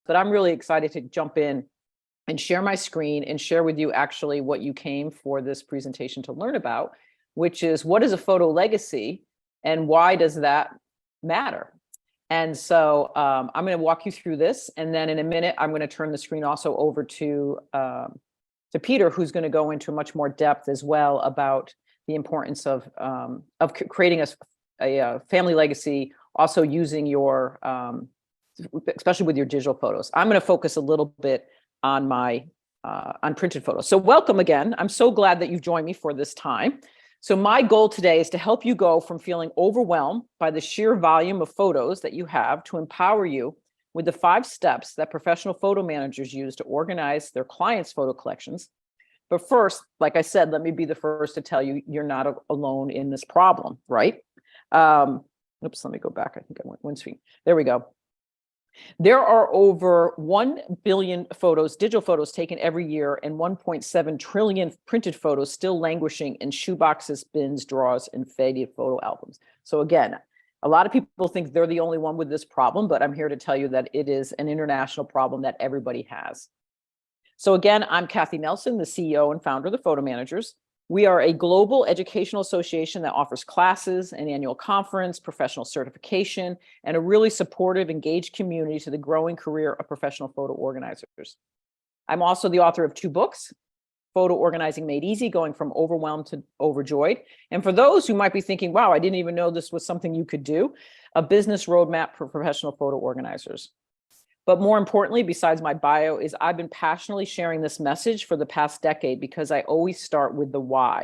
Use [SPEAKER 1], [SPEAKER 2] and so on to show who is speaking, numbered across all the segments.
[SPEAKER 1] but I'm really excited to jump in and share my screen and share with you actually what you came for this presentation to learn about, which is what is a photo legacy and why does that matter? And so I'm going to walk you through this, and then in a minute, I'm going to turn the screen also over to Peter, who's going to go into much more depth as well about the importance of creating a family legacy, also using your, especially with your digital photos. I'm going to focus a little bit on my on printed photos. So welcome again. I'm so glad that you've joined me for this time. So my goal today is to help you go from feeling overwhelmed by the sheer volume of photos that you have to empower you with the 5 steps that professional photo managers use to organize their clients' photo collections. But first, like I said, let me be the first to tell you, you're not alone in this problem, right? Oops, let me go back. I think I went one screen. There we go. There are over 1 billion photos, digital photos taken every year, and 1.7 trillion printed photos still languishing in shoeboxes, bins, drawers, and faded photo albums. So again, a lot of people think they're the only one with this problem, but I'm here to tell you that it is an international problem that everybody has. So again, I'm Kathy Nelson, the CEO and founder of the Photo Mangers. We are a global educational association that offers classes, an annual conference, professional certification, and a really supportive, engaged community to the growing career of professional photo organizers. I'm also the author of 2 books, Photo Organizing Made Easy, Going from Overwhelmed to Overjoyed. And for those who might be thinking, wow, I didn't even know this was something you could do, a business roadmap for professional photo organizers. But more importantly, besides my bio, is I've been passionately sharing this message for the past decade because I always start with the why.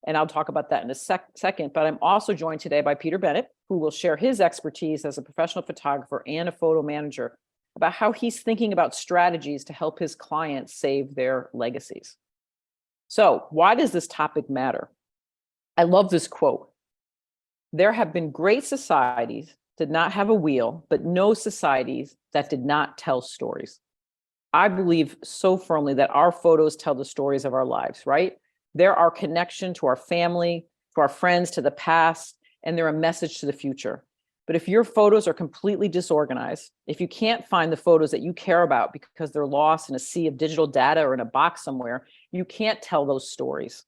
[SPEAKER 1] And I'll talk about that in a second, but I'm also joined today by Peter Bennett, who will share his expertise as a professional photographer and a photo manager about how he's thinking about strategies to help his clients save their legacies. So why does this topic matter? I love this quote. There have been great societies did not have a wheel, but no societies that did not tell stories. I believe so firmly that our photos tell the stories of our lives, right? They're our connection to our family, to our friends, to the past, and they're a message to the future. But if your photos are completely disorganized, if you can't find the photos that you care about because they're lost in a sea of digital data or in a box somewhere, you can't tell those stories.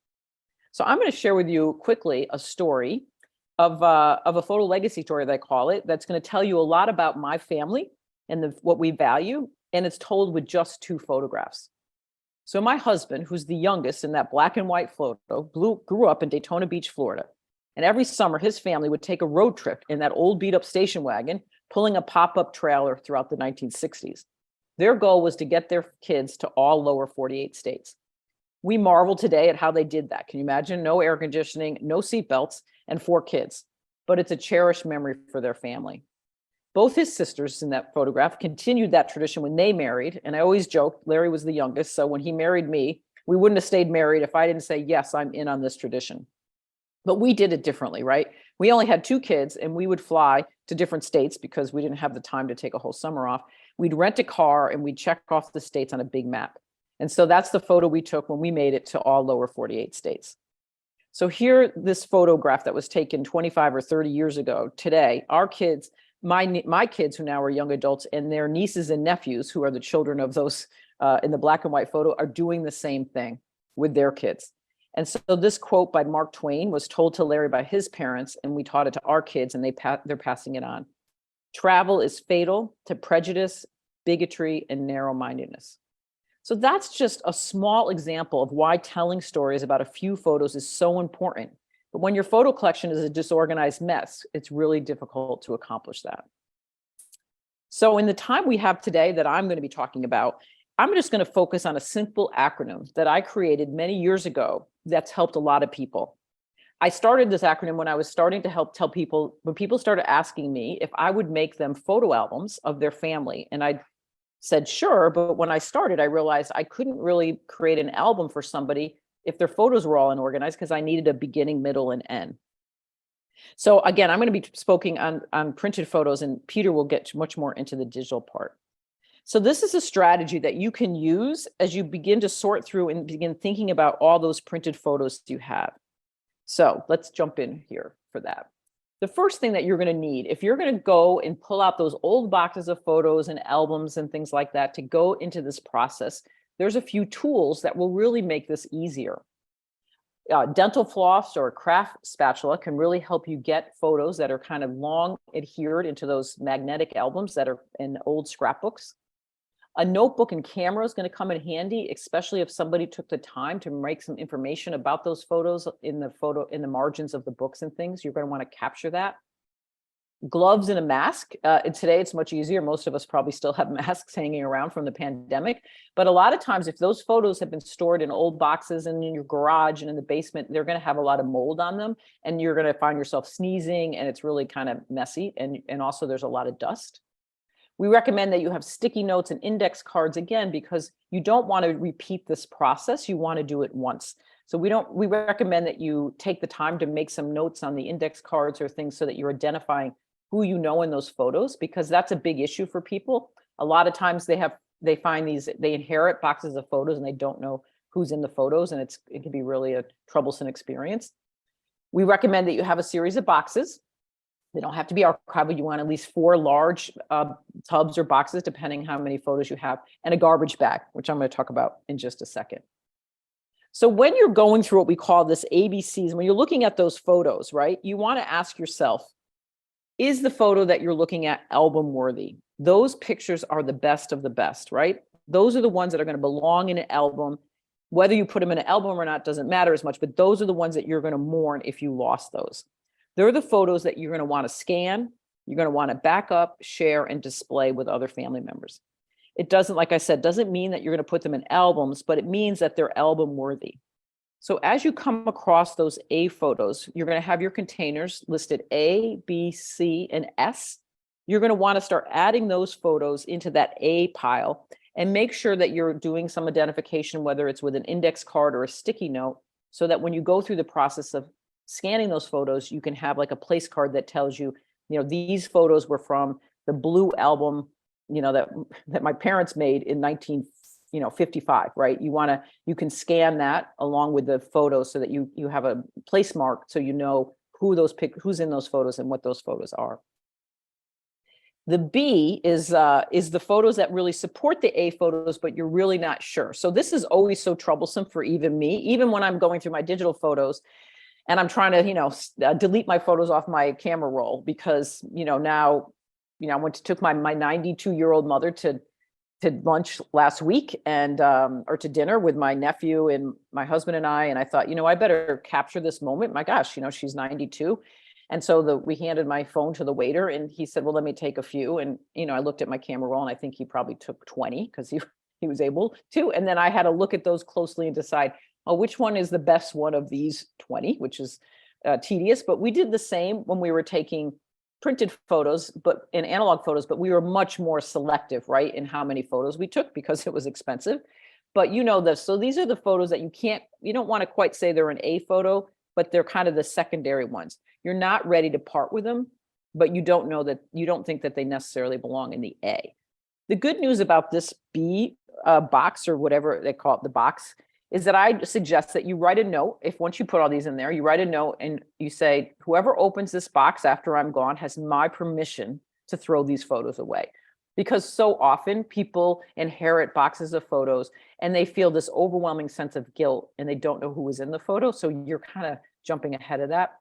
[SPEAKER 1] So I'm going to share with you quickly a story of a photo legacy story, they call it, that's going to tell you a lot about my family and what we value, and it's told with just 2 photographs. So my husband, who's the youngest in that black and white photo, grew up in Daytona Beach, Florida. And every summer, his family would take a road trip in that old beat-up station wagon, pulling a pop-up trailer throughout the 1960s. Their goal was to get their kids to all lower 48 states. We marvel today at how they did that. Can you imagine? No air conditioning, no seatbelts, and 4 kids. But it's a cherished memory for their family. Both his sisters in that photograph continued that tradition when they married. And I always joke, Larry was the youngest. So when he married me, we wouldn't have stayed married if I didn't say, yes, I'm in on this tradition. But we did it differently, right? We only had 2 kids and we would fly to different states because we didn't have the time to take a whole summer off. We'd rent a car and we'd check off the states on a big map. And so that's the photo we took when we made it to all lower 48 states. So here, this photograph that was taken 25 or 30 years ago, today, our kids, my kids who now are young adults and their nieces and nephews who are the children of those in the black and white photo are doing the same thing with their kids. And so this quote by Mark Twain was told to Larry by his parents, and we taught it to our kids, and they're passing it on. Travel is fatal to prejudice, bigotry, and narrow-mindedness. So that's just a small example of why telling stories about a few photos is so important. But when your photo collection is a disorganized mess, it's really difficult to accomplish that. So in the time we have today that I'm going to be talking about, I'm just going to focus on a simple acronym that I created many years ago that's helped a lot of people. I started this acronym when I was starting to help tell people, when people started asking me if I would make them photo albums of their family. And I said, sure. But when I started, I realized I couldn't really create an album for somebody if their photos were all unorganized because I needed a beginning, middle, and end. So again, I'm going to be speaking on printed photos, and Peter will get much more into the digital part. So this is a strategy that you can use as you begin to sort through and begin thinking about all those printed photos you have. So let's jump in here for that. The first thing that you're going to need, if you're going to go and pull out those old boxes of photos and albums and things like that to go into this process, there's a few tools that will really make this easier. Dental floss or a craft spatula can really help you get photos that are kind of long adhered into those magnetic albums that are in old scrapbooks. A notebook and camera is going to come in handy, especially if somebody took the time to make some information about those photos in the margins of the books and things. You're going to want to capture that. Gloves and a mask. And today it's much easier. Most of us probably still have masks hanging around from the pandemic. But a lot of times, if those photos have been stored in old boxes and in your garage and in the basement, they're going to have a lot of mold on them. And you're going to find yourself sneezing, and it's really kind of messy. And also there's a lot of dust. We recommend that you have sticky notes and index cards, again, because you don't want to repeat this process. You want to do it once. So we recommend that you take the time to make some notes on the index cards or things so that you're identifying who you know in those photos, because that's a big issue for people. A lot of times they inherit boxes of photos and they don't know who's in the photos, and it can be really a troublesome experience. We recommend that you have a series of boxes. They don't have to be archival. You want at least 4 large tubs or boxes, depending how many photos you have, and a garbage bag, which I'm going to talk about in just a second. So when you're going through what we call this ABCs, when you're looking at those photos, right, you want to ask yourself, is the photo that you're looking at album worthy? Those pictures are the best of the best, right? Those are the ones that are going to belong in an album. Whether you put them in an album or not doesn't matter as much, but those are the ones that you're going to mourn if you lost those. They're the photos that you're going to want to scan, you're going to want to back up, share, and display with other family members. It doesn't, like I said, doesn't mean that you're going to put them in albums, but it means that they're album worthy. So as you come across those A photos, you're going to have your containers listed A, B, C, and S. You're going to want to start adding those photos into that A pile, and make sure that you're doing some identification, whether it's with an index card or a sticky note, so that when you go through the process of scanning those photos, you can have like a place card that tells you, these photos were from the blue album, that my parents made in 1955, right? You can scan that along with the photos so that you have a place mark, so you know who's in those photos and what those photos are. The B is the photos that really support the A photos, but you're really not sure. So this is always so troublesome for even me, even when I'm going through my digital photos and I'm trying to, delete my photos off my camera roll, because, now, I took my 92-year-old mother to lunch last week, and or to dinner with my nephew and my husband and I thought, I better capture this moment. My gosh, she's 92. And so we handed my phone to the waiter, and he said, well, let me take a few. And, I looked at my camera roll, and I think he probably took 20 because he was able to. And then I had to look at those closely and decide, which one is the best one of these 20, which is tedious. But we did the same when we were taking printed photos, but in analog photos, but we were much more selective, right, in how many photos we took, because it was expensive. But this, so these are the photos that you don't want to quite say they're an A photo, but they're kind of the secondary ones. You're not ready to part with them, but you don't think that they necessarily belong in the A. The good news about this B box, or whatever they call it, the box, is that I suggest that you write a note. If once you put all these in there, you write a note and you say, whoever opens this box after I'm gone has my permission to throw these photos away. Because so often people inherit boxes of photos and they feel this overwhelming sense of guilt, and they don't know who was in the photo. So you're kind of jumping ahead of that.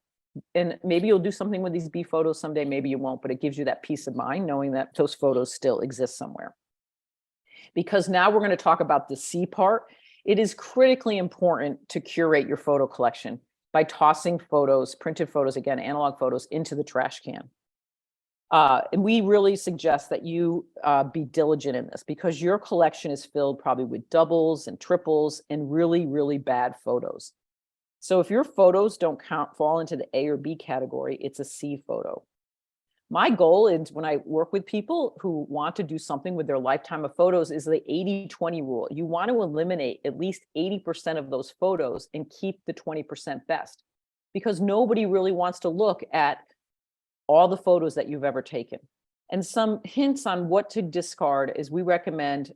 [SPEAKER 1] And maybe you'll do something with these B photos someday, maybe you won't, but it gives you that peace of mind knowing that those photos still exist somewhere. Because now we're going to talk about the C part. It is critically important to curate your photo collection by tossing photos, printed photos, again, analog photos, into the trash can. And we really suggest that you be diligent in this, because your collection is filled probably with doubles and triples and really, really bad photos. So if your photos don't fall into the A or B category, it's a C photo. My goal is, when I work with people who want to do something with their lifetime of photos, is the 80-20 rule. You want to eliminate at least 80% of those photos and keep the 20% best, because nobody really wants to look at all the photos that you've ever taken. And some hints on what to discard is we recommend,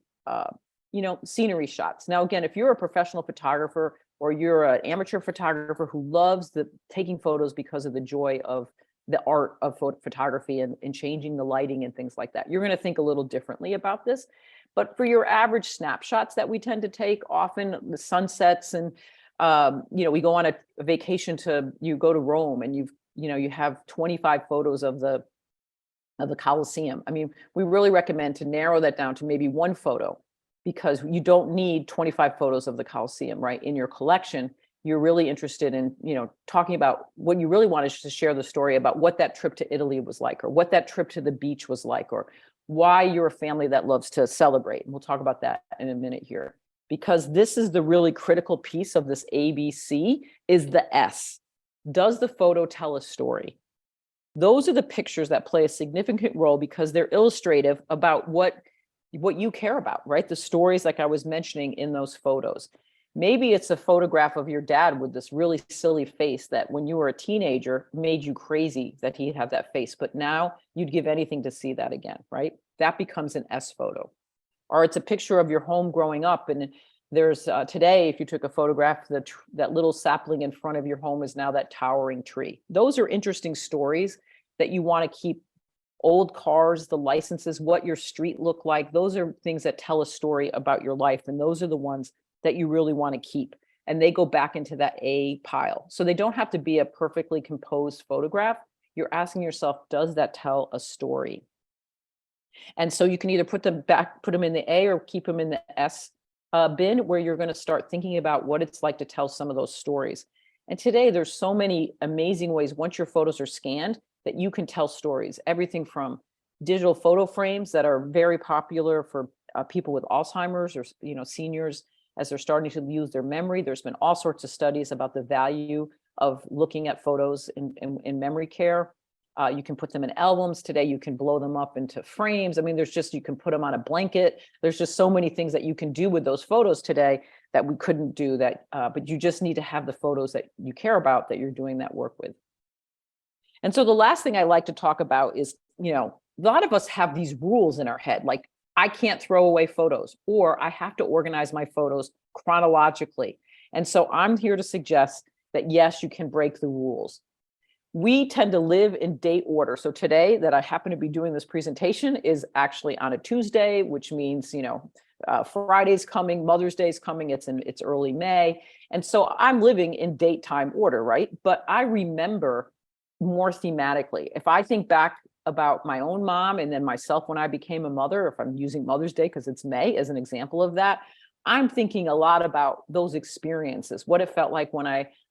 [SPEAKER 1] scenery shots. Now, again, if you're a professional photographer or you're an amateur photographer who loves taking photos because of the joy of the art of photography and changing the lighting and things like that. You're going to think a little differently about this. But for your average snapshots that we tend to take, often the sunsets and, we go on a vacation you go to Rome and you have 25 photos of the Colosseum. I mean, we really recommend to narrow that down to maybe one photo, because you don't need 25 photos of the Colosseum, right? In your collection, you're really interested in, talking about what you really want is to share the story about what that trip to Italy was like, or what that trip to the beach was like, or why you're a family that loves to celebrate. And we'll talk about that in a minute here, because this is the really critical piece of this ABC is the S. Does the photo tell a story? Those are the pictures that play a significant role because they're illustrative about what you care about, right? The stories, like I was mentioning in those photos. Maybe it's a photograph of your dad with this really silly face that when you were a teenager made you crazy that he had that face, but now you'd give anything to see that again, right? That becomes an S photo. Or it's a picture of your home growing up, and there's today, if you took a photograph, that little sapling in front of your home is now that towering tree. Those are interesting stories that you want to keep. Old cars, the licenses, what your street looked like, those are things that tell a story about your life, and those are the ones that you really want to keep, and they go back into that A pile. So they don't have to be a perfectly composed photograph. You're asking yourself, does that tell a story? And so you can either put them in the A or keep them in the S bin, where you're going to start thinking about what it's like to tell some of those stories. And today there's so many amazing ways, once your photos are scanned, that you can tell stories. Everything from digital photo frames that are very popular for people with Alzheimer's, or seniors, as they're starting to lose their memory. There's been all sorts of studies about the value of looking at photos in memory care. You can put them in albums. Today, you can blow them up into frames. I mean, you can put them on a blanket. There's just so many things that you can do with those photos today that we couldn't do that. But you just need to have the photos that you care about, that you're doing that work with. And so the last thing I like to talk about is, a lot of us have these rules in our head, like I can't throw away photos, or I have to organize my photos chronologically. And so I'm here to suggest that, yes, you can break the rules. We tend to live in date order. So today that I happen to be doing this presentation is actually on a Tuesday, which means, Friday's coming, Mother's Day's coming, it's early May. And so I'm living in date time order, right? But I remember more thematically. If I think back about my own mom and then myself when I became a mother, if I'm using Mother's Day because it's May as an example of that, I'm thinking a lot about those experiences, what it felt like when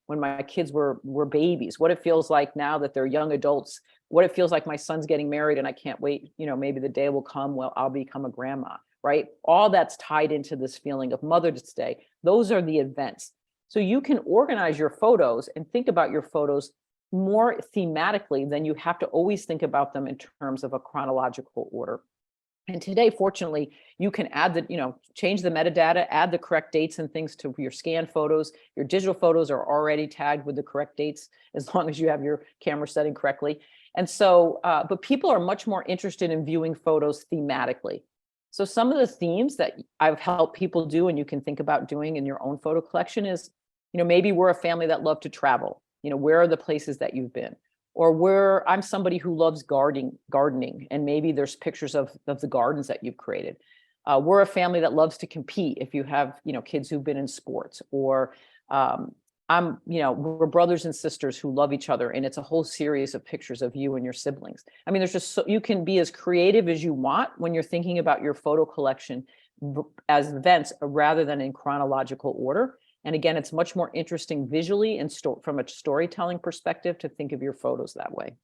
[SPEAKER 1] my kids were babies, what it feels like now that they're young adults, what it feels like my son's getting married and I can't wait, maybe the day will come, well, I'll become a grandma, right? All that's tied into this feeling of Mother's Day. Those are the events. So you can organize your photos and think about your photos more thematically than you have to always think about them in terms of a chronological order. And today, fortunately, you can add change the metadata, add the correct dates and things to your scanned photos. Your digital photos are already tagged with the correct dates, as long as you have your camera setting correctly. And so, but people are much more interested in viewing photos thematically. So some of the themes that I've helped people do, and you can think about doing in your own photo collection is, maybe we're a family that love to travel. Where are the places that you've been? Or I'm somebody who loves gardening, and maybe there's pictures of the gardens that you've created. We're a family that loves to compete, if you have, kids who've been in sports, or we're brothers and sisters who love each other, and it's a whole series of pictures of you and your siblings. I mean, you can be as creative as you want when you're thinking about your photo collection as events rather than in chronological order. And again, it's much more interesting visually and from a storytelling perspective to think of your photos that way.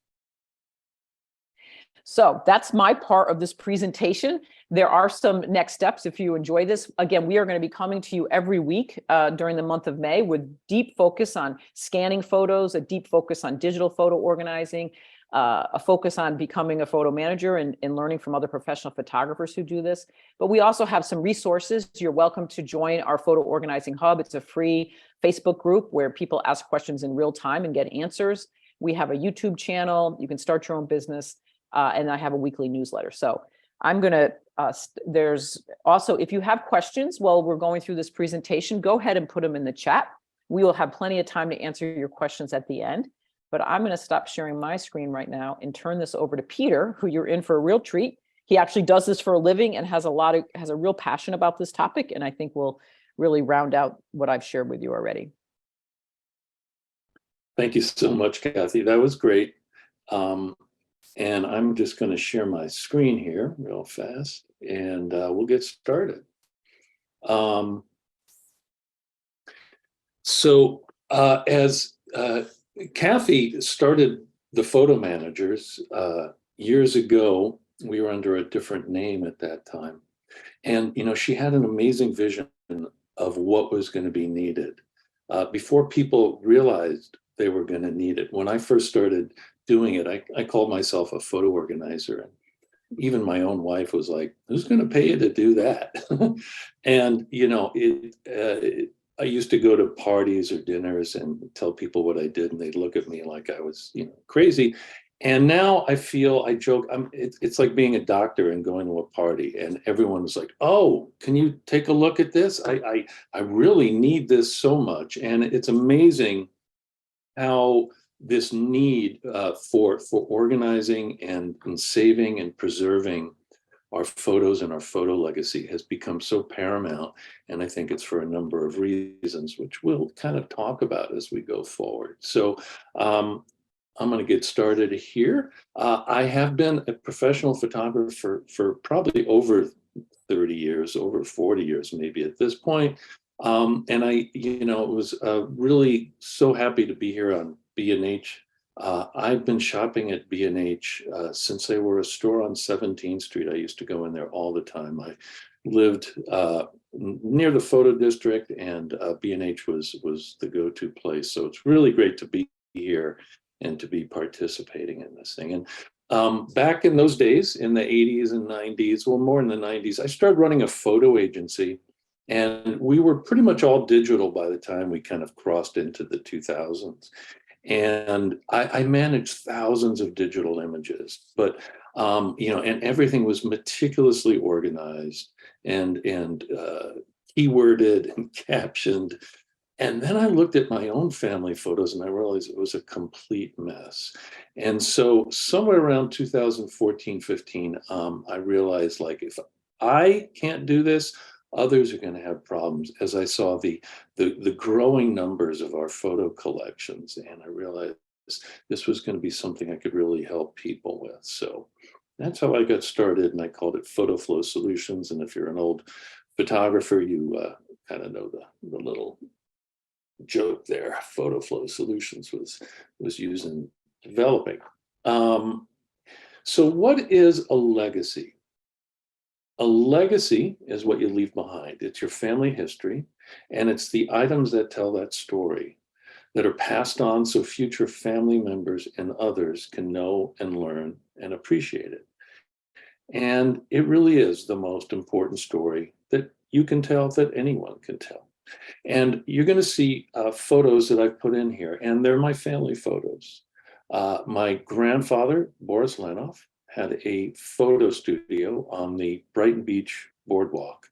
[SPEAKER 1] So that's my part of this presentation. There are some next steps if you enjoy this. Again, we are going to be coming to you every week during the month of May with deep focus on scanning photos, a deep focus on digital photo organizing, a focus on becoming a photo manager and learning from other professional photographers who do this. But we also have some resources. You're welcome to join our Photo Organizing Hub. It's a free Facebook group where people ask questions in real time and get answers. We have a YouTube channel. You can start your own business. And I have a weekly newsletter. So I'm going to, there's also, if you have questions while we're going through this presentation, go ahead and put them in the chat. We will have plenty of time to answer your questions at the end. but I'm going to stop sharing my screen right now and turn this over to Peter, who you're in for a real treat. He actually does this for a living and has a real passion about this topic, and I think will really round out what I've shared with you already.
[SPEAKER 2] Thank you so much, Kathy. That was great. And I'm just going to share my screen here real fast, and we'll get started. As Kathy started the Photo Mangers years ago, we were under a different name at that time. And, she had an amazing vision of what was going to be needed before people realized they were going to need it. When I first started doing it, I called myself a photo organizer. And even my own wife was like, who's going to pay you to do that? And, I used to go to parties or dinners and tell people what I did, and they'd look at me like I was, crazy. And now I joke, it's like being a doctor and going to a party, and everyone was like, oh, can you take a look at this? I really need this so much. And it's amazing how this need for organizing and saving and preserving our photos and our photo legacy has become so paramount. And I think it's for a number of reasons, which we'll kind of talk about as we go forward. So I'm going to get started here. I have been a professional photographer for probably over 30 years, over 40 years, maybe at this point. And I, was really so happy to be here on B&H. I've been shopping at B&H since they were a store on 17th Street. I used to go in there all the time. I lived near the photo district, and B&H was the go-to place. So it's really great to be here and to be participating in this thing. And back in those days, in the 80s and 90s, well, more in the 90s, I started running a photo agency. And we were pretty much all digital by the time we kind of crossed into the 2000s. And I managed thousands of digital images, but and everything was meticulously organized and keyworded and captioned. And then I looked at my own family photos and I realized it was a complete mess. And so somewhere around 2014, 15, I realized, like, if I can't do this, others are going to have problems, as I saw the growing numbers of our photo collections. And I realized this was going to be something I could really help people with. So that's how I got started, and I called it Photo Flow Solutions. And if you're an old photographer, you kind of know the little joke there. Photo Flow Solutions was used in developing. So what is a legacy? A legacy is what you leave behind. It's your family history, and it's the items that tell that story that are passed on so future family members and others can know and learn and appreciate it. And it really is the most important story that you can tell, that anyone can tell. And you're going to see photos that I've put in here, and they're my family photos. My grandfather, Boris Lanoff, had a photo studio on the Brighton Beach boardwalk.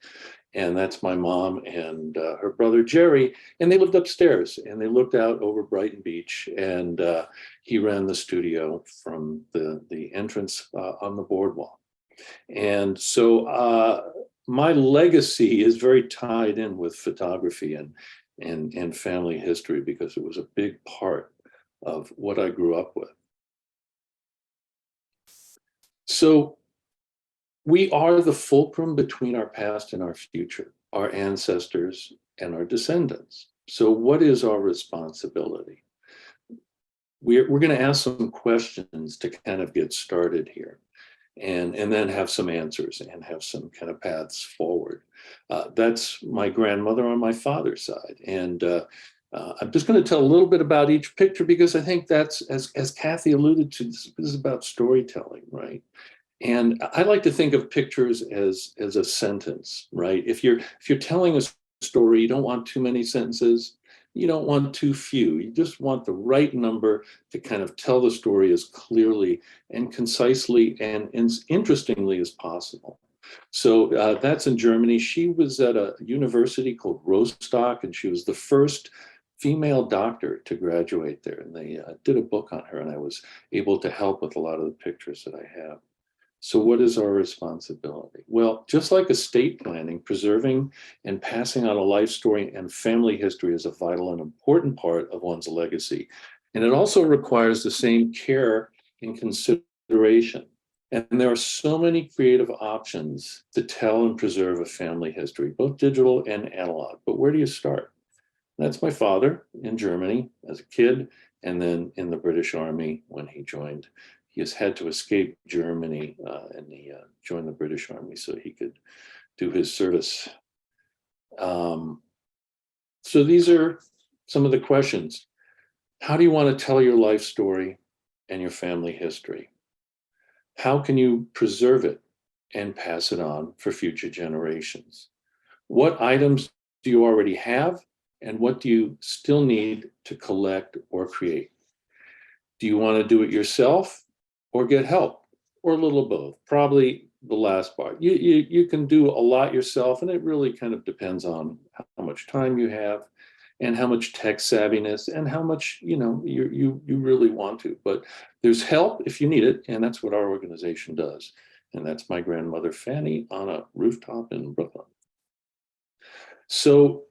[SPEAKER 2] And that's my mom and her brother, Jerry. And they lived upstairs and they looked out over Brighton Beach. And he ran the studio from the entrance on the boardwalk. And so my legacy is very tied in with photography and family history, because it was a big part of what I grew up with. So we are the fulcrum between our past and our future, our ancestors and our descendants. So what is our responsibility? We're going to ask some questions to kind of get started here, and then have some answers and have some kind of paths forward. That's my grandmother on my father's side. And I'm just going to tell a little bit about each picture, because I think that's, as Kathy alluded to, this is about storytelling, right? And I like to think of pictures as a sentence, right? If you're telling a story, you don't want too many sentences, you don't want too few. You just want the right number to kind of tell the story as clearly and concisely and as interestingly as possible. So that's in Germany. She was at a university called Rostock, and she was the first female doctor to graduate there, and they did a book on her, and I was able to help with a lot of the pictures that I have. So what is our responsibility? Well, just like estate planning, preserving and passing on a life story and family history is a vital and important part of one's legacy. And it also requires the same care and consideration. And there are so many creative options to tell and preserve a family history, both digital and analog. But where do you start? That's my father in Germany as a kid, and then in the British Army when he joined. He has had to escape Germany, and he joined the British Army so he could do his service. So these are some of the questions. How do you want to tell your life story and your family history? How can you preserve it and pass it on for future generations? What items do you already have, and what do you still need to collect or create? Do you want to do it yourself or get help, or a little of both? Probably the last part. You can do a lot yourself, and it really kind of depends on how much time you have and how much tech savviness and how much you really want to. But there's help if you need it, and that's what our organization does. And that's my grandmother Fanny on a rooftop in Brooklyn. So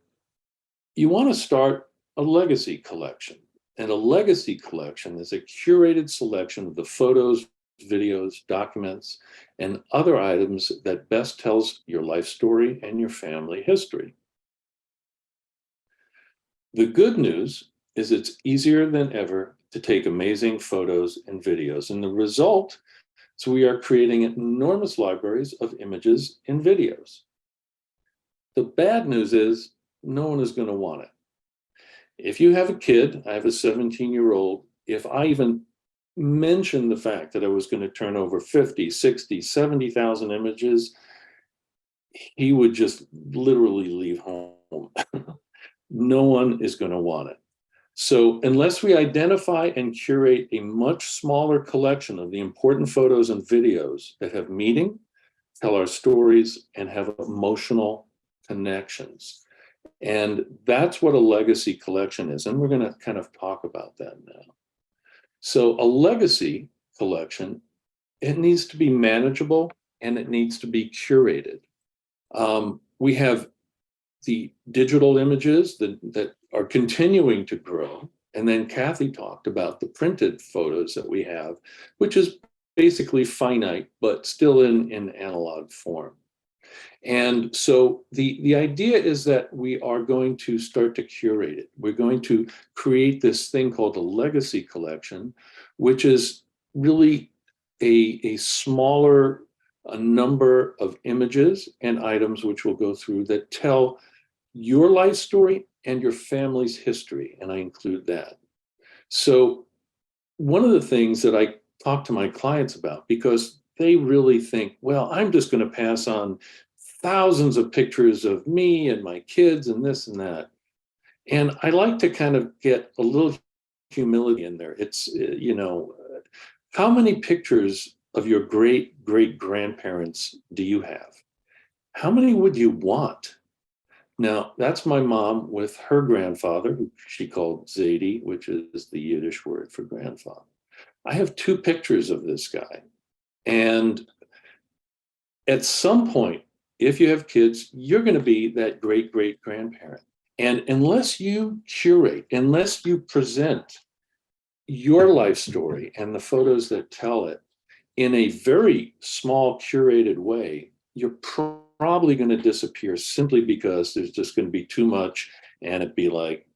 [SPEAKER 2] you want to start a legacy collection. And a legacy collection is a curated selection of the photos, videos, documents, and other items that best tells your life story and your family history. The good news is it's easier than ever to take amazing photos and videos. And the result is we are creating enormous libraries of images and videos. The bad news is no one is going to want it. If you have a kid, I have a 17-year-old, if I even mentioned the fact that I was going to turn over 50, 60, 70,000 images, he would just literally leave home. No one is going to want it. So unless we identify and curate a much smaller collection of the important photos and videos that have meaning, tell our stories, and have emotional connections. And that's what a legacy collection is. And we're going to kind of talk about that now. So a legacy collection, it needs to be manageable and it needs to be curated. We have the digital images that are continuing to grow. And then Kathy talked about the printed photos that we have, which is basically finite, but still in analog form. And so the idea is that we are going to start to curate it. We're going to create this thing called a legacy collection, which is really a smaller number of images and items which we'll go through that tell your life story and your family's history, and I include that. So one of the things that I talk to my clients about, because they really think, well, I'm just going to pass on thousands of pictures of me and my kids and this and that. And I like to kind of get a little humility in there. It's, how many pictures of your great-great-grandparents do you have? How many would you want? Now, that's my mom with her grandfather, who she called Zadie, which is the Yiddish word for grandfather. I have 2 pictures of this guy. And at some point, if you have kids, you're going to be that great-great-grandparent. And unless you curate, unless you present your life story and the photos that tell it in a very small, curated way, you're probably going to disappear simply because there's just going to be too much and it'd be like,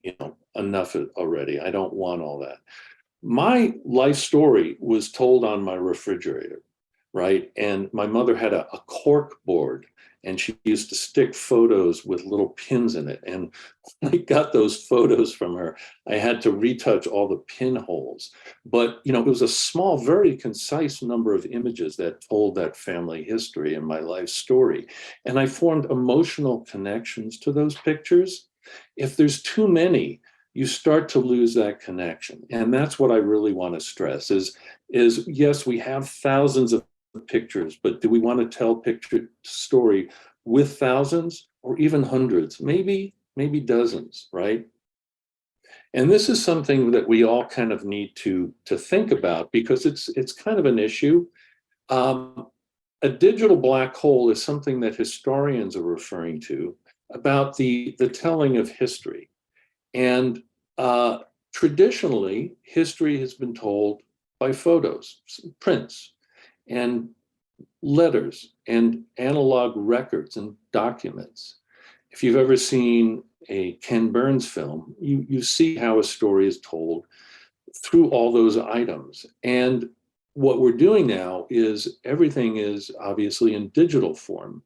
[SPEAKER 2] enough already. I don't want all that. My life story was told on my refrigerator, right? And my mother had a cork board, and she used to stick photos with little pins in it. And when I got those photos from her, I had to retouch all the pinholes. But, it was a small, very concise number of images that told that family history and my life story. And I formed emotional connections to those pictures. If there's too many, you start to lose that connection. And that's what I really want to stress is yes, we have thousands of pictures, but do we want to tell picture story with thousands or even hundreds, maybe dozens, right? And this is something that we all kind of need to think about because it's kind of an issue. Um, a digital black hole is something that historians are referring to about the telling of history. And traditionally, history has been told by photos, prints, and letters, and analog records and documents. If you've ever seen a Ken Burns film, you see how a story is told through all those items. And what we're doing now is everything is obviously in digital form.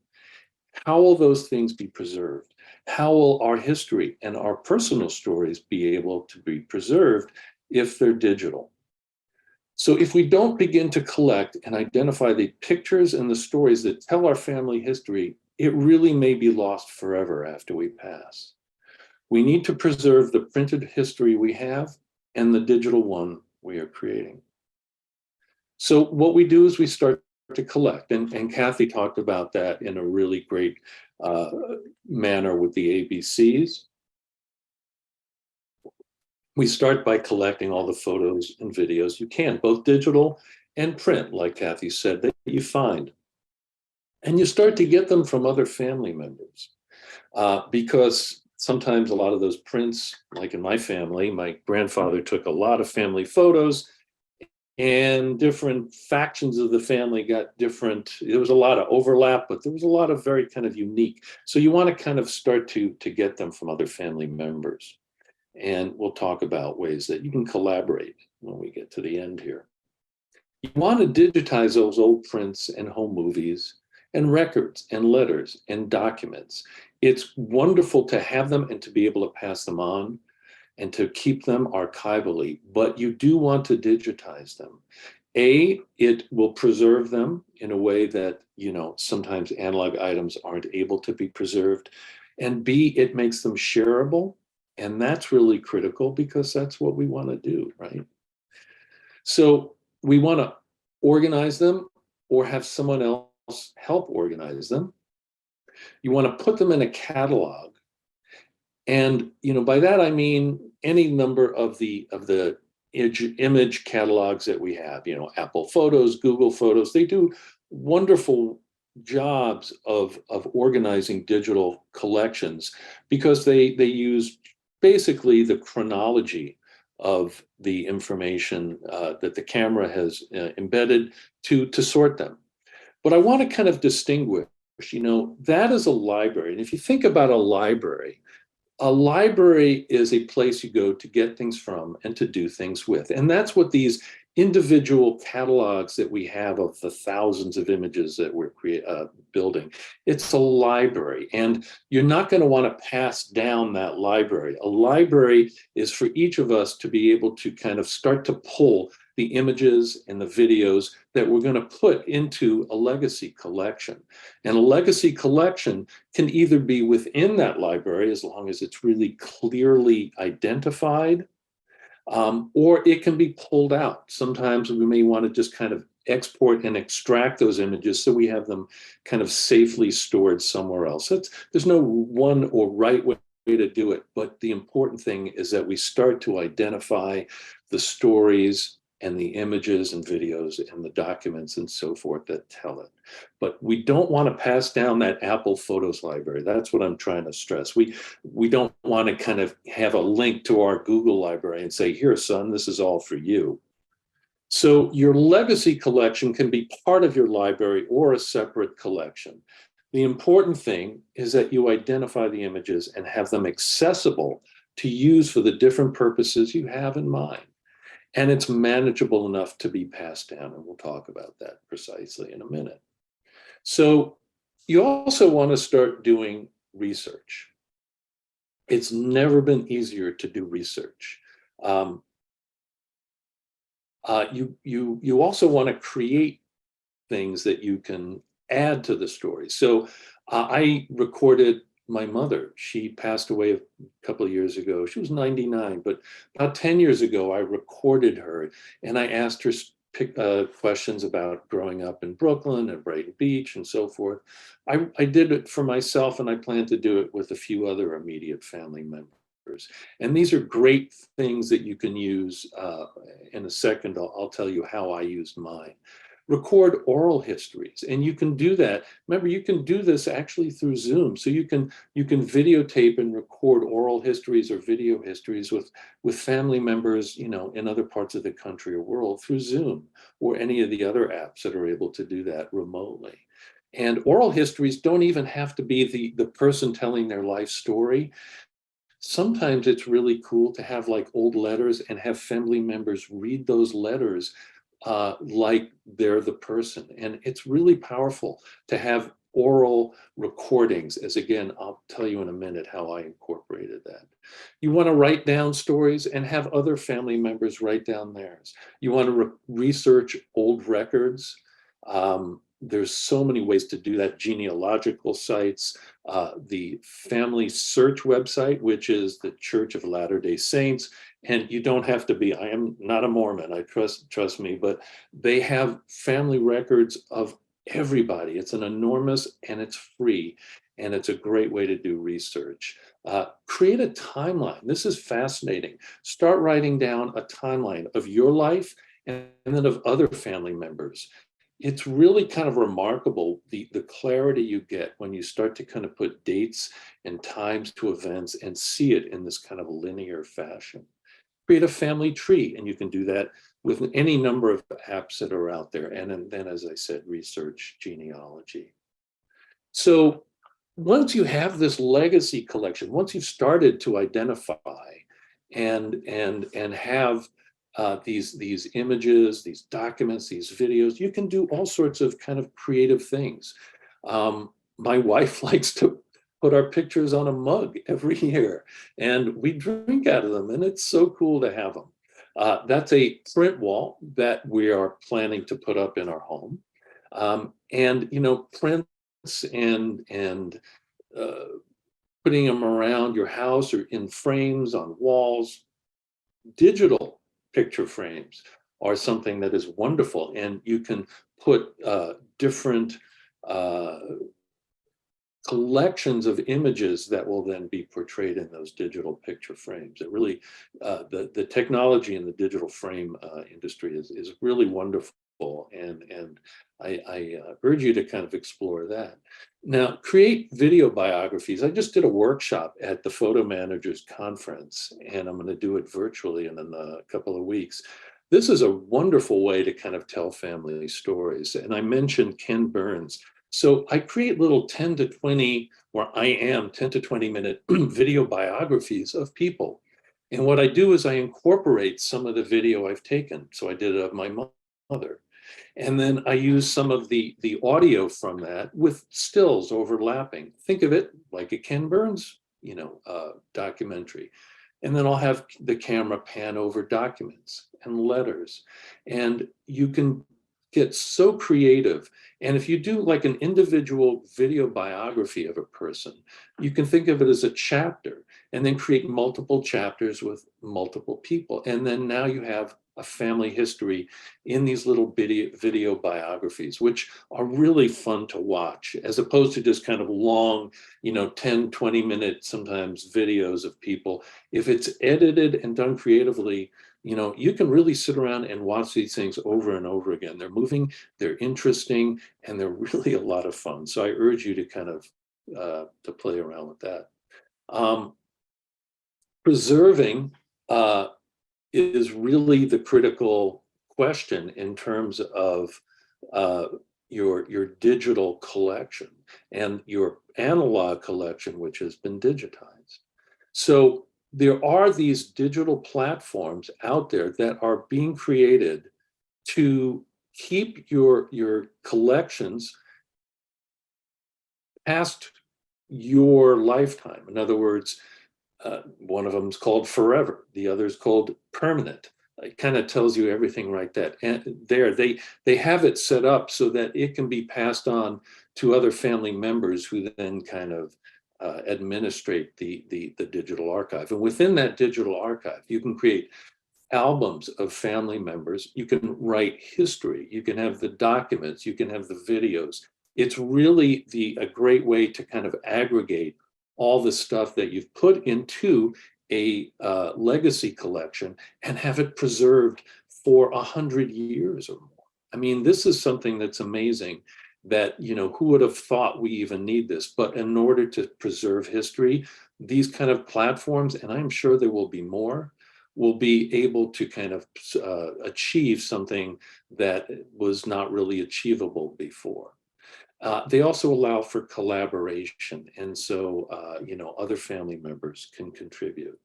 [SPEAKER 2] How will those things be preserved? How will our history and our personal stories be able to be preserved if they're digital? So if we don't begin to collect and identify the pictures and the stories that tell our family history, it really may be lost forever after we pass. We need to preserve the printed history we have and the digital one we are creating. So what we do is we start to collect, and Kathy talked about that in a really great manner with the ABCs. We start by collecting all the photos and videos you can, both digital and print, like Kathy said, that you find. And you start to get them from other family members because sometimes a lot of those prints, like in my family, my grandfather took a lot of family photos and different factions of the family got different. There was a lot of overlap, but there was a lot of very kind of unique. So you want to kind of start to get them from other family members. And we'll talk about ways that you can collaborate when we get to the end here. You want to digitize those old prints and home movies and records and letters and documents. It's wonderful to have them and to be able to pass them on and to keep them archivally, but you do want to digitize them. A, it will preserve them in a way that, sometimes analog items aren't able to be preserved. And B, it makes them shareable. And that's really critical because that's what we want to do, right? So we want to organize them or have someone else help organize them. You want to put them in a catalog. And, by that I mean any number of the image catalogs that we have, Apple Photos, Google Photos, they do wonderful jobs of organizing digital collections because they use basically the chronology of the information that the camera has embedded to sort them. But I want to kind of distinguish, that is a library. And if you think about a library is a place you go to get things from and to do things with. And that's what these individual catalogs that we have of the thousands of images that we're building. It's a library, and you're not going to want to pass down that library. A library is for each of us to be able to kind of start to pull the images and the videos that we're going to put into a legacy collection. And a legacy collection can either be within that library, as long as it's really clearly identified, or it can be pulled out. Sometimes we may want to just kind of export and extract those images so we have them kind of safely stored somewhere else. There's no one or right way to do it, but the important thing is that we start to identify the stories and the images and videos and the documents and so forth that tell it. But we don't want to pass down that Apple Photos library. That's what I'm trying to stress. We don't want to kind of have a link to our Google library and say, here, son, this is all for you. So your legacy collection can be part of your library or a separate collection. The important thing is that you identify the images and have them accessible to use for the different purposes you have in mind. And it's manageable enough to be passed down. And we'll talk about that precisely in a minute. So you also want to start doing research. It's never been easier to do research. You also want to create things that you can add to the story. So I recorded my mother. She passed away a couple of years ago. She was 99, but about 10 years ago, I recorded her and I asked her questions about growing up in Brooklyn and Brighton Beach and so forth. I did it for myself, and I plan to do it with a few other immediate family members. And these are great things that you can use. In a second, I'll tell you how I used mine. Record oral histories, and you can do that. Remember, you can do this actually through Zoom. So you can videotape and record oral histories or video histories with family members, in other parts of the country or world through Zoom or any of the other apps that are able to do that remotely. And oral histories don't even have to be the person telling their life story. Sometimes it's really cool to have like old letters and have family members read those letters like they're the person. And it's really powerful to have oral recordings, as again, I'll tell you in a minute how I incorporated that. You want to write down stories and have other family members write down theirs. You want to research old records. There's so many ways to do that. Genealogical sites, the family search website, which is the Church of Latter-day Saints. And you don't have to be, I am not a Mormon, I trust me, but they have family records of everybody. It's an enormous, and it's free, and it's a great way to do research. Create a timeline. This is fascinating. Start writing down a timeline of your life and then of other family members. It's really kind of remarkable, the clarity you get when you start to kind of put dates and times to events and see it in this kind of linear fashion. Create a family tree, and you can do that with any number of apps that are out there. And then, as I said, research genealogy. So once you have this legacy collection, once you've started to identify and have these images, these documents, these videos, you can do all sorts of kind of creative things. My wife likes to put our pictures on a mug every year, and we drink out of them, and it's so cool to have them. That's a print wall that we are planning to put up in our home. And prints and putting them around your house or in frames on walls, digital picture frames are something that is wonderful, and you can put different collections of images that will then be portrayed in those digital picture frames. It really, the technology in the digital frame industry is really wonderful, and I urge you to kind of explore that. Now, create video biographies. I just did a workshop at the Photo Mangers conference, and I'm going to do it virtually in a couple of weeks. This is a wonderful way to kind of tell family stories. And I mentioned Ken Burns. So I create little 10 to 20 minute video biographies of people. And what I do is I incorporate some of the video I've taken. So I did it of my mother. And then I use some of the audio from that with stills overlapping. Think of it like a Ken Burns, documentary. And then I'll have the camera pan over documents and letters. And you can get so creative. And if you do like an individual video biography of a person, you can think of it as a chapter and then create multiple chapters with multiple people. And then now you have a family history in these little video biographies, which are really fun to watch, as opposed to just kind of long, 10, 20-minute sometimes videos of people. If it's edited and done creatively, you can really sit around and watch these things over and over again. They're moving, they're interesting, and they're really a lot of fun. So I urge you to kind of to play around with that. Preserving is really the critical question in terms of your digital collection and your analog collection, which has been digitized. So there are these digital platforms out there that are being created to keep your collections past your lifetime. In other words, one of them is called Forever, the other is called Permanent. It kind of tells you everything right there. And they have it set up so that it can be passed on to other family members who then kind of administrate the digital archive. And within that digital archive, you can create albums of family members. You can write history. You can have the documents. You can have the videos. It's really a great way to kind of aggregate all the stuff that you've put into a legacy collection and have it preserved for 100 years or more. I mean, this is something that's amazing that, who would have thought we even need this? But in order to preserve history, these kind of platforms, and I'm sure there will be more, will be able to kind of achieve something that was not really achievable before. They also allow for collaboration, and so other family members can contribute.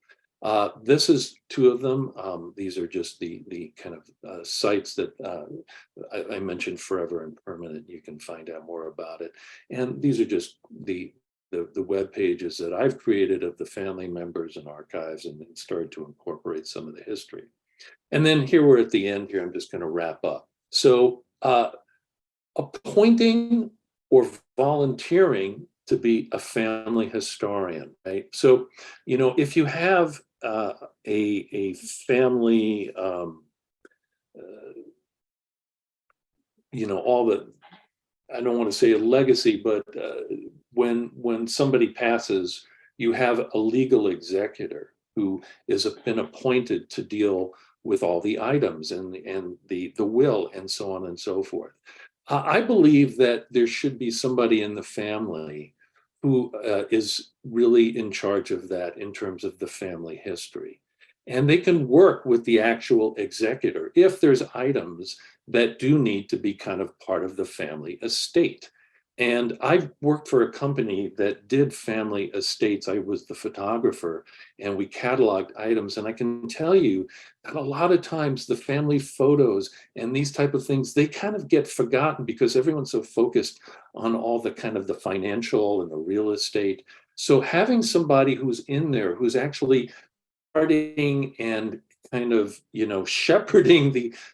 [SPEAKER 2] This is two of them. These are just the kind of sites that I mentioned, Forever and Permanent. You can find out more about it. And these are just the web pages that I've created of the family members and archives, and then started to incorporate some of the history. And then here we're at the end here. I'm just going to wrap up. So appointing or volunteering to be a family historian, right? So, if you have a family, all the, I don't want to say a legacy, but when somebody passes, you have a legal executor who is been appointed to deal with all the items and the will and so on and so forth. I believe that there should be somebody in the family who is really in charge of that in terms of the family history. And they can work with the actual executor if there's items that do need to be kind of part of the family estate. And I've worked for a company that did family estates. I was the photographer, and we cataloged items. And I can tell you that a lot of times the family photos and these type of things, they kind of get forgotten because everyone's so focused on all the kind of the financial and the real estate. So having somebody who's in there, who's actually starting and kind of shepherding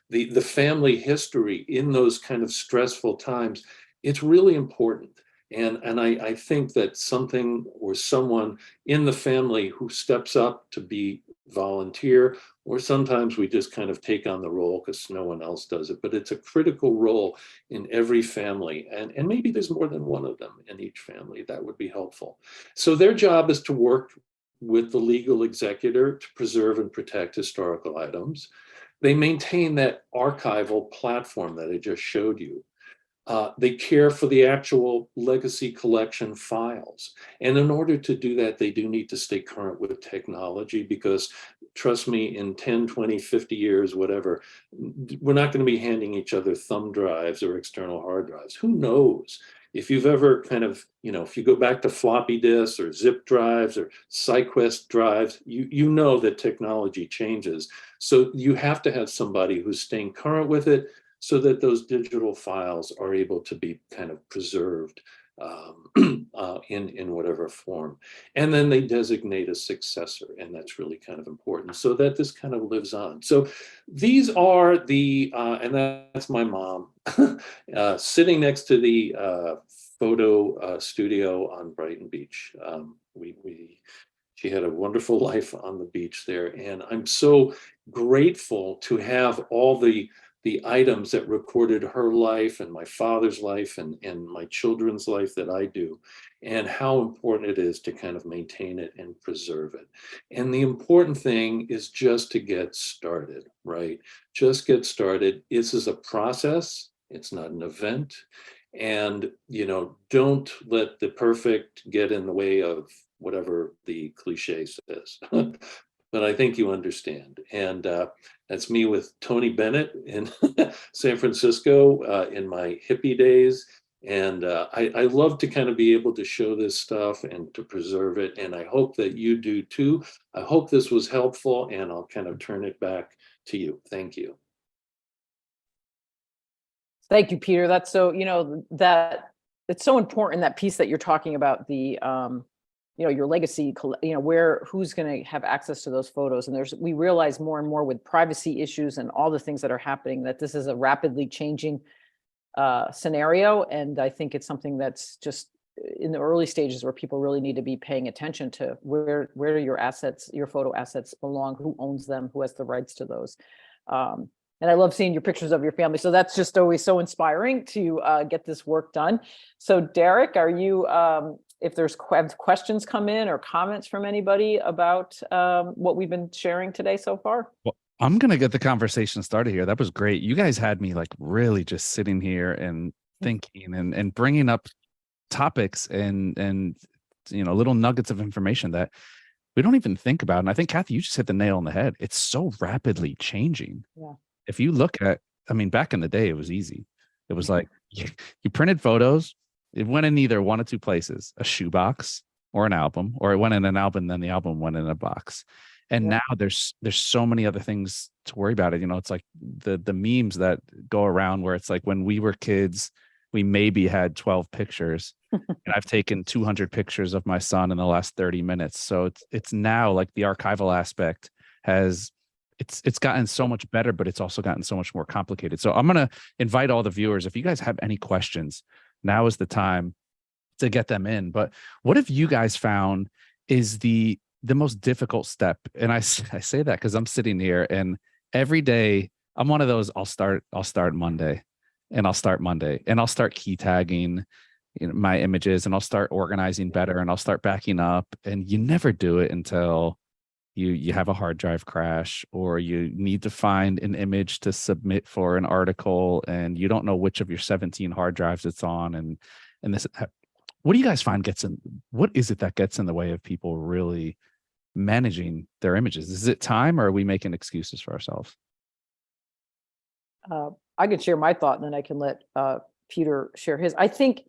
[SPEAKER 2] the family history in those kind of stressful times, it's really important. And I think that something or someone in the family who steps up to be volunteer, or sometimes we just kind of take on the role because no one else does it, but it's a critical role in every family. And maybe there's more than one of them in each family. That would be helpful. So their job is to work with the legal executor to preserve and protect historical items. They maintain that archival platform that I just showed you. They care for the actual legacy collection files. And in order to do that, they do need to stay current with technology because, trust me, in 10, 20, 50 years, whatever, we're not going to be handing each other thumb drives or external hard drives. Who knows? If you've ever kind of, if you go back to floppy disks or zip drives or SyQuest drives, you know that technology changes. So you have to have somebody who's staying current with it, so that those digital files are able to be kind of preserved in whatever form. And then they designate a successor, and that's really kind of important, so that this kind of lives on. So these are the, and that's my mom, sitting next to the photo studio on Brighton Beach. She had a wonderful life on the beach there, and I'm so grateful to have all the items that recorded her life and my father's life and my children's life that I do, and how important it is to kind of maintain it and preserve it. And the important thing is just to get started, right? Just get started. This is a process. It's not an event. And, don't let the perfect get in the way of whatever the cliche says. But I think you understand. And that's me with Tony Bennett in San Francisco in my hippie days. And I love to kind of be able to show this stuff and to preserve it. And I hope that you do too. I hope this was helpful, and I'll kind of turn it back to you. Thank you.
[SPEAKER 1] Thank you, Peter. That's so, that it's so important, that piece that you're talking about, the your legacy, who's going to have access to those photos. And we realize more and more with privacy issues and all the things that are happening, that this is a rapidly changing scenario. And I think it's something that's just in the early stages where people really need to be paying attention to where your assets, your photo assets belong, who owns them, who has the rights to those. And I love seeing your pictures of your family. So that's just always so inspiring to get this work done. So Derek, are you if there's questions come in or comments from anybody about what we've been sharing today so far.
[SPEAKER 3] Well, I'm going to get the conversation started here. That was great. You guys had me like really just sitting here and thinking and bringing up topics and little nuggets of information that we don't even think about. And I think, Kathy, you just hit the nail on the head. It's so rapidly changing.
[SPEAKER 1] Yeah.
[SPEAKER 3] If you look at, I mean, back in the day, it was easy. It was like you printed photos. It went in either one of two places, a shoebox or an album, or it went in an album, then the album went in a box. And now there's so many other things to worry about. It's like the memes that go around where it's like when we were kids, we maybe had 12 pictures and I've taken 200 pictures of my son in the last 30 minutes. So it's now like the archival aspect it's gotten so much better, but it's also gotten so much more complicated. So I'm going to invite all the viewers, if you guys have any questions, now is the time to get them in. But what have you guys found is the most difficult step? And I say that because I'm sitting here and every day I'm one of those, I'll start Monday and I'll start key tagging my images and I'll start organizing better and I'll start backing up, and you never do it until you have a hard drive crash or you need to find an image to submit for an article and you don't know which of your 17 hard drives it's on. And this, what do you guys find what is it that gets in the way of people really managing their images? Is it time, or are we making excuses for ourselves?
[SPEAKER 1] I can share my thought and then I can let Peter share his. I think,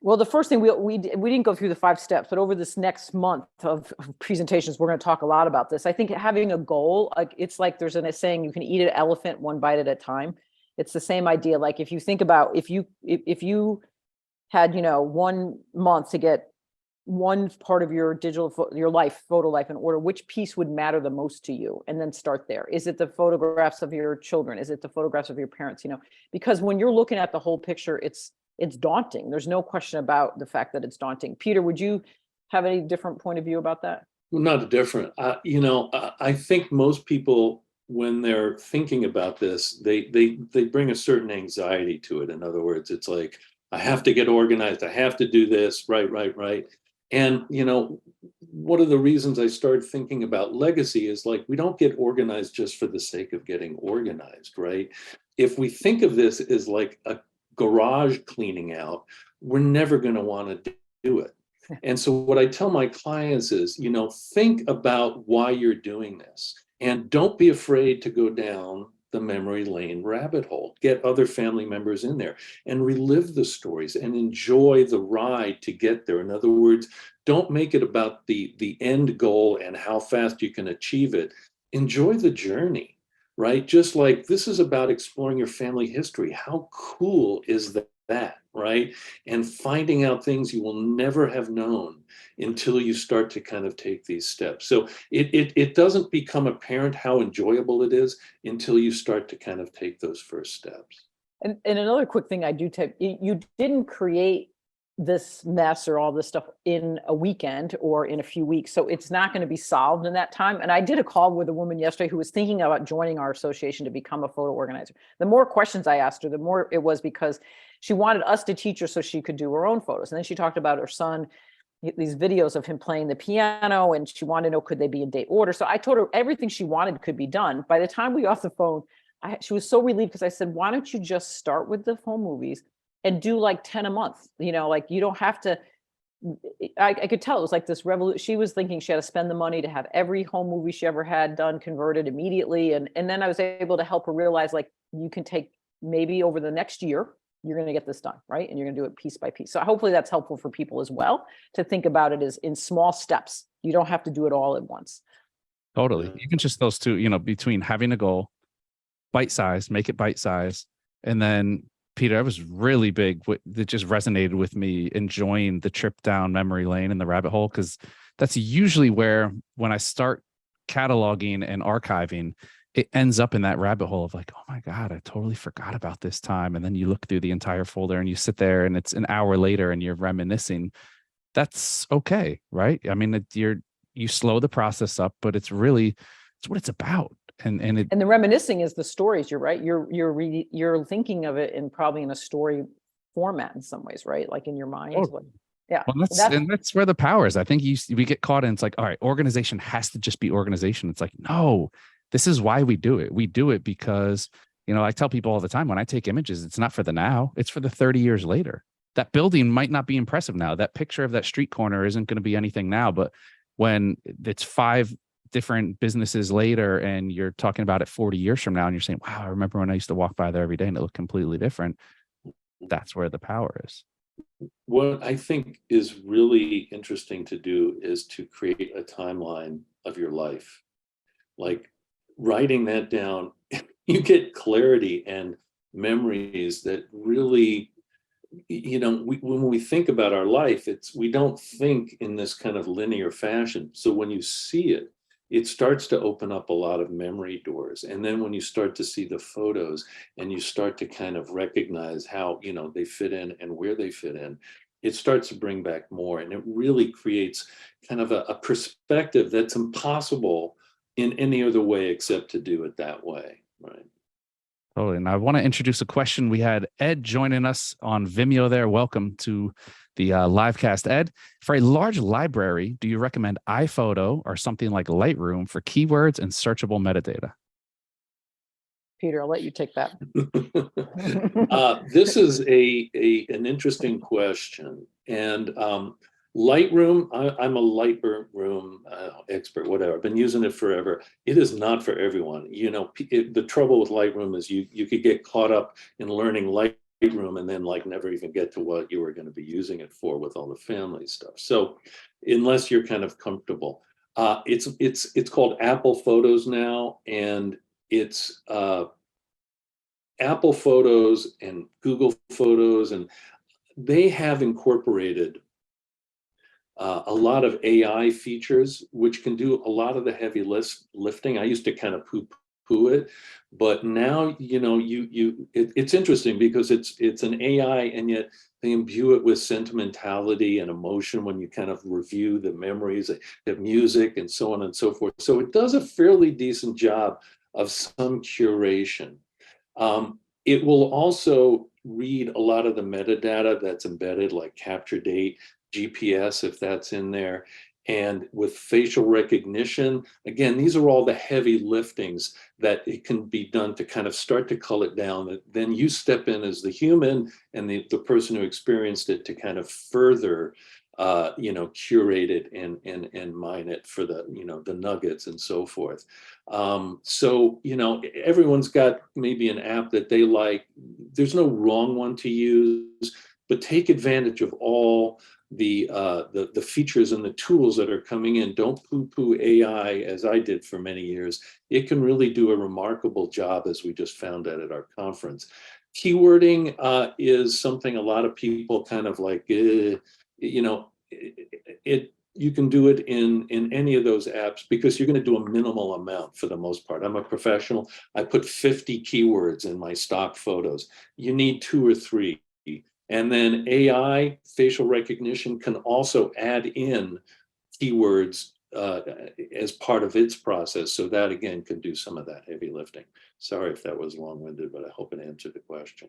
[SPEAKER 1] well, the first thing we didn't go through the 5 steps, but over this next month of presentations, we're going to talk a lot about this. I think having a goal, like it's like there's a saying, you can eat an elephant one bite at a time. It's the same idea. Like if you think about if you had 1 month to get one part of your photo life in order, which piece would matter the most to you? And then start there. Is it the photographs of your children? Is it the photographs of your parents? Because when you're looking at the whole picture, it's daunting. There's no question about the fact that it's daunting. Peter, would you have any different point of view about that?
[SPEAKER 2] Well, not different. I think most people, when they're thinking about this, they bring a certain anxiety to it. In other words, it's like, I have to get organized. I have to do this. Right. And, one of the reasons I started thinking about legacy is like, we don't get organized just for the sake of getting organized, right? If we think of this as like a garage cleaning out, we're never going to want to do it. And so what I tell my clients is, think about why you're doing this and don't be afraid to go down the memory lane rabbit hole. Get other family members in there and relive the stories and enjoy the ride to get there. In other words, don't make it about the end goal and how fast you can achieve it. Enjoy the journey, right? Just like this is about exploring your family history. How cool is that, right? And finding out things you will never have known until you start to kind of take these steps. So it doesn't become apparent how enjoyable it is until you start to kind of take those first steps.
[SPEAKER 1] And another quick thing I do tip, you didn't create this mess or all this stuff in a weekend or in a few weeks. So it's not going to be solved in that time. And I did a call with a woman yesterday who was thinking about joining our association to become a photo organizer. The more questions I asked her, the more it was because she wanted us to teach her so she could do her own photos. And then she talked about her son, these videos of him playing the piano, and she wanted to know, could they be in date order? So I told her everything she wanted could be done. By the time we got off the phone, she was so relieved because I said, why don't you just start with the home movies and do like 10 a month? Like you don't have to, I could tell it was like this revolution. She was thinking she had to spend the money to have every home movie she ever had done, converted immediately. And then I was able to help her realize, like, you can take maybe over the next year, you're going to get this done, right? And you're going to do it piece by piece. So hopefully that's helpful for people as well, to think about it as in small steps. You don't have to do it all at once.
[SPEAKER 3] Totally. Even just those two, between having a goal, bite size, make it bite size. And then, Peter, I was really big. That just resonated with me, enjoying the trip down memory lane and the rabbit hole, because that's usually where, when I start cataloging and archiving, it ends up in that rabbit hole of like, oh my God, I totally forgot about this time. And then you look through the entire folder and you sit there and it's an hour later and you're reminiscing. That's okay, right? I mean, you slow the process up, but it's what it's about. And
[SPEAKER 1] the reminiscing is the stories. You're right. You're thinking of it in probably in a story format in some ways, right? Like in your mind.
[SPEAKER 3] Totally.
[SPEAKER 1] Yeah.
[SPEAKER 3] Well, that's where the power is. I think we get caught in, it's like, all right, organization has to just be organization. It's like, no, this is why we do it. We do it because, I tell people all the time, when I take images, it's not for the now, it's for the 30 years later. That building might not be impressive now. That picture of that street corner isn't going to be anything now, but when it's 5 different businesses later and you're talking about it 40 years from now and you're saying, wow, I remember when I used to walk by there every day and it looked completely different. That's where the power is.
[SPEAKER 2] What I think is really interesting to do is to create a timeline of your life. Like writing that down, you get clarity and memories that really, when we think about our life, we don't think in this kind of linear fashion. So when you see it, it starts to open up a lot of memory doors. And then when you start to see the photos and you start to kind of recognize how, they fit in and where they fit in, it starts to bring back more. And it really creates kind of a perspective that's impossible in any other way except to do it that way, right?
[SPEAKER 3] Totally. And I want to introduce a question. We had Ed joining us on Vimeo there. Welcome to the live cast. Ed, for a large library, do you recommend iPhoto or something like Lightroom for keywords and searchable metadata?
[SPEAKER 1] Peter, I'll let you take that.
[SPEAKER 2] This is an interesting question. And Lightroom, I'm a Lightroom expert, whatever. I've been using it forever. It is not for everyone. The trouble with Lightroom is you could get caught up in learning Lightroom and then never even get to what you were going to be using it for with all the family stuff. So unless you're kind of comfortable, it's called Apple Photos now, and it's Apple Photos and Google Photos, and they have incorporated a lot of AI features, which can do a lot of the heavy lifting. I used to kind of poo-poo it, but now, it's interesting because it's an AI, and yet they imbue it with sentimentality and emotion when you kind of review the memories, the music, and so on and so forth. So it does a fairly decent job of some curation. It will also read a lot of the metadata that's embedded, like capture date, GPS, if that's in there. And with facial recognition, again, these are all the heavy liftings that it can be done to kind of start to cull it down. Then you step in as the human and the person who experienced it to kind of further curate it and mine it for the the nuggets and so forth. So everyone's got maybe an app that they like. There's no wrong one to use, but take advantage of all the features and the tools that are coming in. Don't poo-poo AI as I did for many years. It can really do a remarkable job, as we just found out at our conference. Keywording is something a lot of people kind of like, you can do it in any of those apps because you're going to do a minimal amount for the most part. I'm a professional. I put 50 keywords in my stock photos. You need 2 or 3. And then AI, facial recognition, can also add in keywords as part of its process. So that, again, can do some of that heavy lifting. Sorry if that was long-winded, but I hope it answered the question.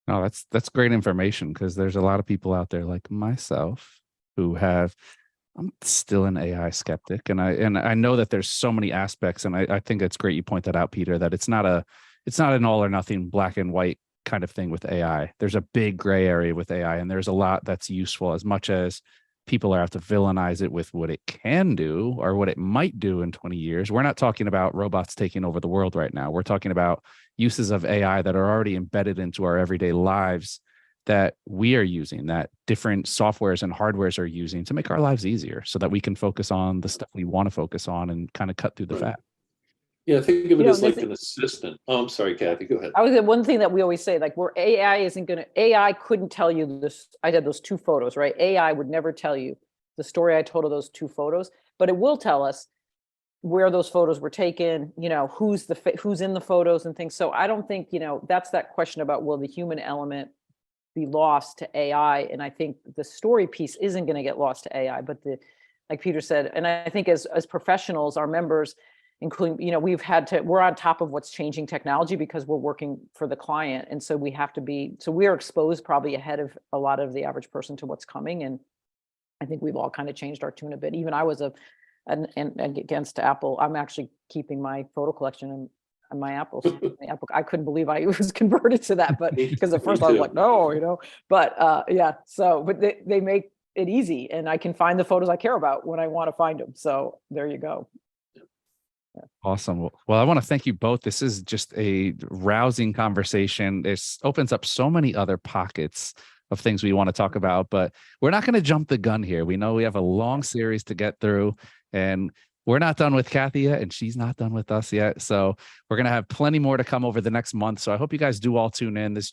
[SPEAKER 3] No, that's great information, because there's a lot of people out there like myself who I'm still an AI skeptic. And I know that there's so many aspects. And I think it's great you point that out, Peter, that it's not an all or nothing, black and white kind of thing with AI. There's a big gray area with AI, and there's a lot that's useful, as much as people are out to villainize it with what it can do or what it might do in 20 years. We're not talking about robots taking over the world right now. We're talking about uses of AI that are already embedded into our everyday lives that we are using, that different softwares and hardwares are using to make our lives easier so that we can focus on the stuff we want to focus on and kind of cut through the fat.
[SPEAKER 2] Yeah, think of it as like an assistant. Oh, I'm sorry, Kathy, go ahead.
[SPEAKER 1] I was one thing that we always say, like, where AI couldn't tell you this. I had those 2 photos, right? AI would never tell you the story I told of those 2 photos, but it will tell us where those photos were taken, who's in the photos and things. So I don't think, that's that question about, will the human element be lost to AI? And I think the story piece isn't going to get lost to AI, but like Peter said, and I think as professionals, our members, including, we're on top of what's changing technology because we're working for the client. And so we are exposed probably ahead of a lot of the average person to what's coming. And I think we've all kind of changed our tune a bit. Even I was and against Apple. I'm actually keeping my photo collection and my Apple. I couldn't believe I was converted to that, but because at first I was like, no, but yeah. So, but they make it easy, and I can find the photos I care about when I want to find them. So there you go.
[SPEAKER 3] Awesome. Well, I want to thank you both. This is just a rousing conversation. This opens up so many other pockets of things we want to talk about, but we're not going to jump the gun here. We know we have a long series to get through, and we're not done with Kathy yet, and she's not done with us yet. So we're going to have plenty more to come over the next month. So I hope you guys do all tune in. This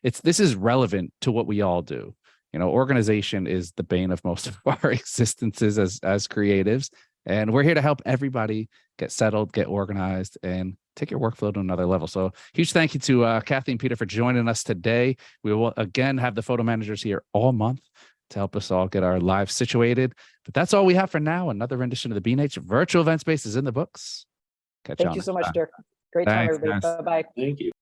[SPEAKER 3] is relevant to what we all do. Organization is the bane of most of our existences as creatives. And we're here to help everybody get settled, get organized, and take your workflow to another level. So huge thank you to Kathy and Peter for joining us today. We will again have the photo managers here all month to help us all get our lives situated. But that's all we have for now. Another rendition of the B&H virtual event space is in the books.
[SPEAKER 1] Thank you so much, Dirk. Great time, everybody. Bye-bye.
[SPEAKER 2] Thank you.